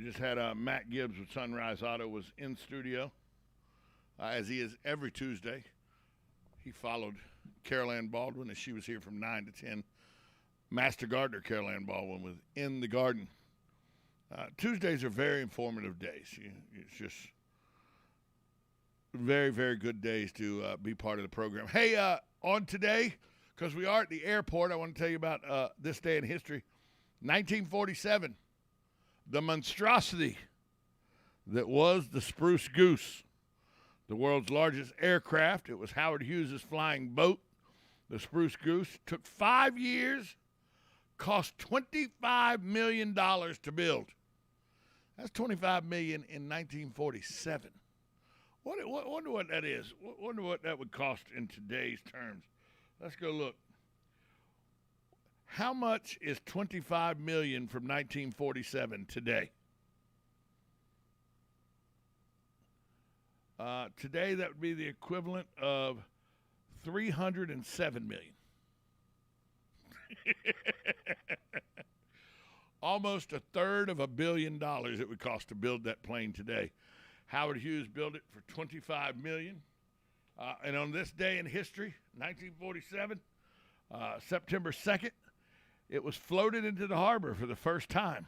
just had Matt Gibbs with Sunrise Auto was in studio, as he is every Tuesday. He followed Carol Ann Baldwin as she was here from 9 to 10. Master Gardener Carol Ann Baldwin was in the garden. Tuesdays are very informative days. It's just very, very good days to be part of the program. Hey, on today, because we are at the airport, I want to tell you about this day in history. 1947, the monstrosity that was the Spruce Goose, the world's largest aircraft. It was Howard Hughes' flying boat. The Spruce Goose took 5 years, cost $25 million to build. That's $25 million in 1947. Wonder what that is. Wonder what that would cost in today's terms. Let's go look. How much is $25 million from 1947 today? Today, that would be the equivalent of $307 million. Almost a third of $1 billion it would cost to build that plane today. Howard Hughes built it for $25 million. And on this day in history, 1947, September 2nd, it was floated into the harbor for the first time.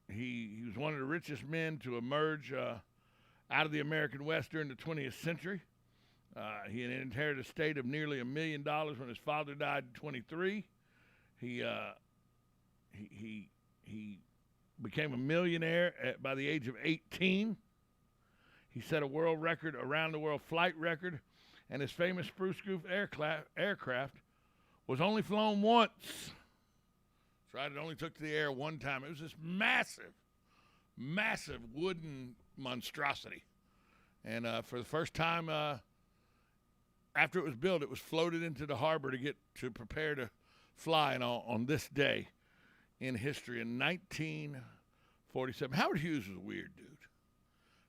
He was one of the richest men to emerge out of the American West during the 20th century. He had inherited a estate of nearly $1 million when his father died in 23. He became a millionaire by the age of 18. He set a world record, around the world flight record, and his famous Spruce Goose aircraft was only flown once. That's right, it only took to the air one time. It was this massive, massive wooden monstrosity. And for the first time after it was built, it was floated into the harbor to prepare to fly on this day in history in 1947. Howard Hughes was a weird dude.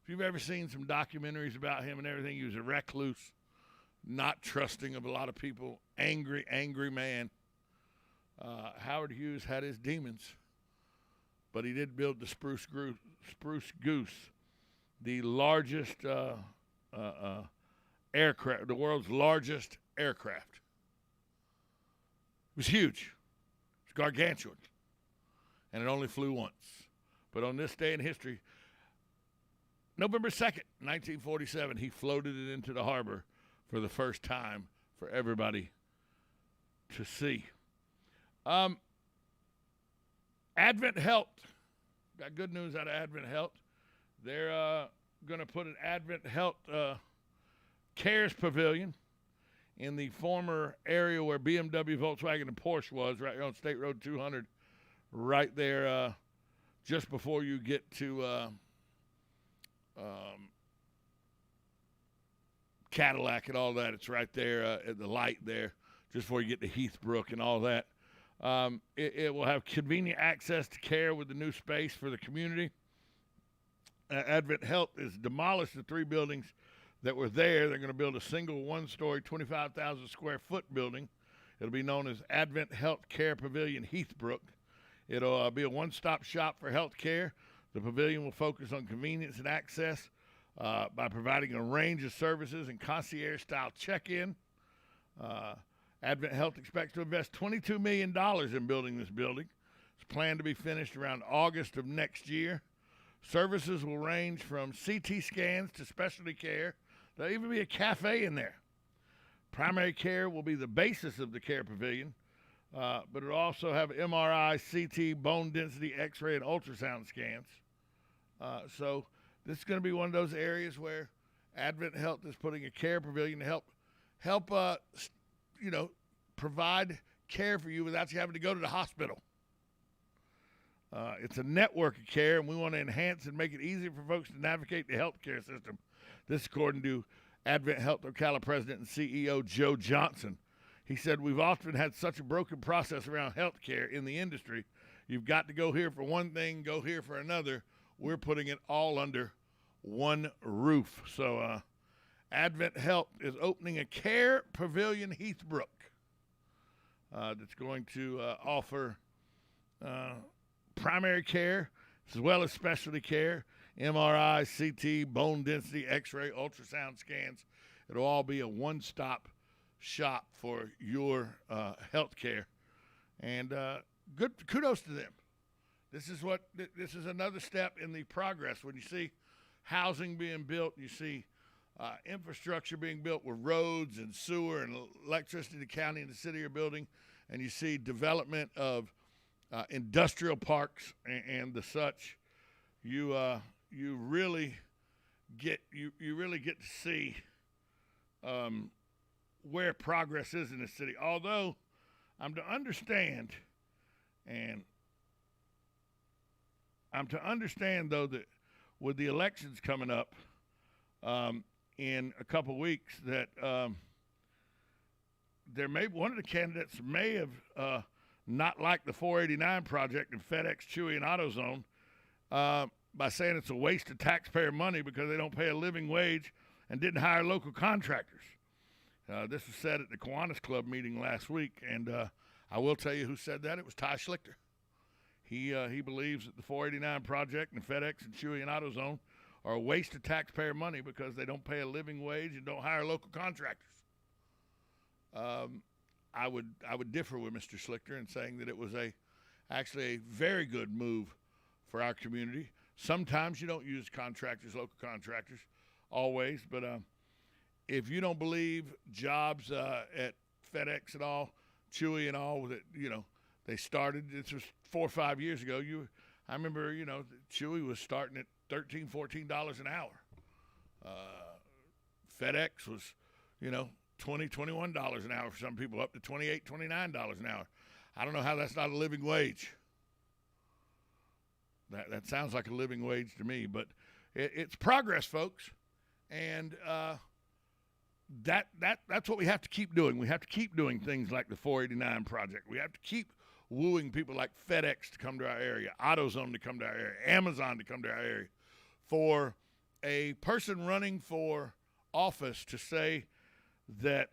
If you've ever seen some documentaries about him and everything, he was a recluse, not trusting of a lot of people, angry man. Howard Hughes had his demons, but he did build the Spruce Goose, the largest aircraft, the world's largest aircraft. It was huge. It was gargantuan. And it only flew once. But on this day in history, November 2nd, 1947, he floated it into the harbor for the first time for everybody to see. Advent Health. Got good news out of Advent Health. They're going to put an Advent Health Cares Pavilion in the former area where BMW, Volkswagen, and Porsche was, right on State Road 200, right there just before you get to Cadillac and all that. It's right there at the light there, just before you get to Heathbrook and all that. It will have convenient access to care with the new space for the community. Advent Health has demolished the 3 buildings that were there. They're going to build a single one-story, 25,000 square foot building. It'll be known as Advent Health Care Pavilion Heathbrook. It'll be a one-stop shop for health care. The pavilion will focus on convenience and access by providing a range of services and concierge-style check-in. Advent Health expects to invest $22 million in building this building. It's planned to be finished around August of next year. Services will range from CT scans to specialty care. There'll even be a cafe in there. Primary care will be the basis of the care pavilion, but it'll also have MRI, CT, bone density, X-ray, and ultrasound scans. So this is going to be one of those areas where Advent Health is putting a care pavilion to help provide care for you without you having to go to the hospital. It's a network of care, and we want to enhance and make it easier for folks to navigate the healthcare system. This according to Advent Health Ocala President and CEO Joe Johnson. He said, "We've often had such a broken process around healthcare in the industry. You've got to go here for one thing, go here for another. We're putting it all under one roof." So Advent Health is opening a care pavilion Heathbrook that's going to offer primary care as well as specialty care, MRI, CT, bone density, X-ray, ultrasound scans. It'll all be a one-stop shop for your health care. And good kudos to them. This is another step in the progress. When you see housing being built, you see infrastructure being built with roads and sewer and electricity the county and the city are building, and you see development of industrial parks and the such, you really get to see where progress is in the city. Although I'm to understand though that with the elections coming up in a couple weeks, that there may one of the candidates may have not liked the 489 project in FedEx, Chewy, and AutoZone by saying it's a waste of taxpayer money because they don't pay a living wage and didn't hire local contractors. This was said at the Kiwanis Club meeting last week, and I will tell you who said that. It was Ty Schlichter. He believes that the 489 project and FedEx and Chewy and AutoZone are a waste of taxpayer money because they don't pay a living wage and don't hire local contractors. I would differ with Mr. Schlichter in saying that it was actually a very good move for our community. Sometimes you don't use local contractors, always, but if you don't believe jobs at FedEx and all, Chewy and all, that they started. This was 4 or 5 years ago. I remember Chewy was starting at $13, $14 an hour. FedEx was $20, $21 an hour for some people, up to $28, $29 an hour. I don't know how that's not a living wage. That sounds like a living wage to me, but it's progress, folks, and that's what we have to keep doing. We have to keep doing things like the 489 project. We have to keep wooing people like FedEx to come to our area, AutoZone to come to our area, Amazon to come to our area. For a person running for office to say that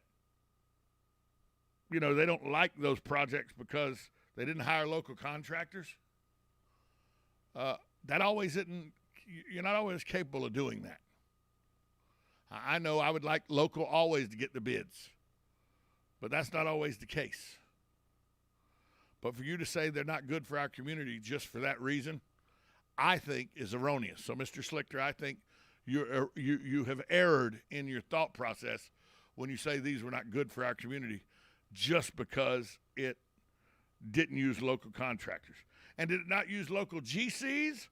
they don't like those projects because they didn't hire local contractors, that always isn't. You're not always capable of doing that. I know I would like local always to get the bids, but that's not always the case. But for you to say they're not good for our community just for that reason, I think is erroneous. So, Mr. Schlichter, I think you have erred in your thought process when you say these were not good for our community just because it didn't use local contractors. And did it not use local GCs?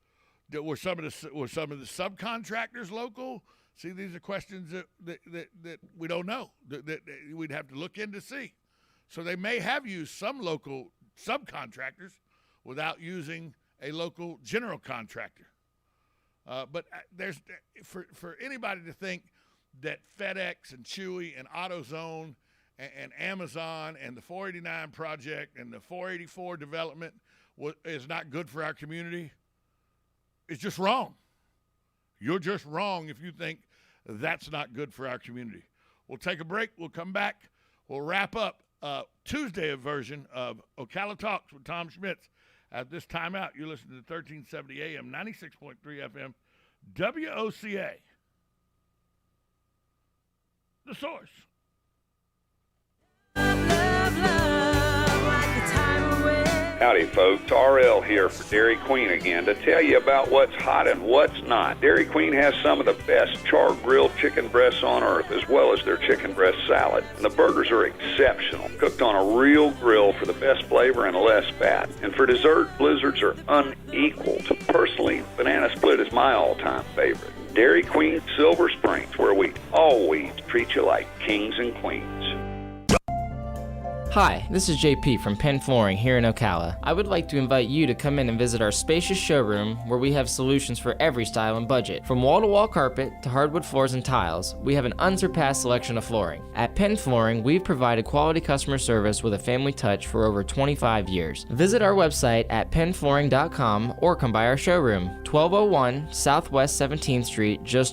Were some of the subcontractors local? See, these are questions that we don't know, that we'd have to look in to see. So they may have used some local subcontractors without using a local general contractor. But there's for anybody to think that FedEx and Chewy and AutoZone and Amazon and the 489 project and the 484 development is not good for our community, it's just wrong. You're just wrong if you think that's not good for our community. We'll take a break. We'll come back. We'll wrap up Tuesday version of Ocala Talks with Tom Schmitz. At this time out, you listen to 1370 AM, 96.3 FM, WOCA. The Source. Howdy, folks. RL here for Dairy Queen again to tell you about what's hot and what's not. Dairy Queen has some of the best char-grilled chicken breasts on earth, as well as their chicken breast salad. And the burgers are exceptional, cooked on a real grill for the best flavor and less fat. And for dessert, blizzards are unequaled. Personally, banana split is my all-time favorite. Dairy Queen Silver Springs, where we always treat you like kings and queens. Hi, this is JP from Penn Flooring here in Ocala. I would like to invite you to come in and visit our spacious showroom where we have solutions for every style and budget. From wall-to-wall carpet to hardwood floors and tiles, we have an unsurpassed selection of flooring. At Penn Flooring, we've provided quality customer service with a family touch for over 25 years. Visit our website at pennflooring.com or come by our showroom, 1201 Southwest 17th Street, just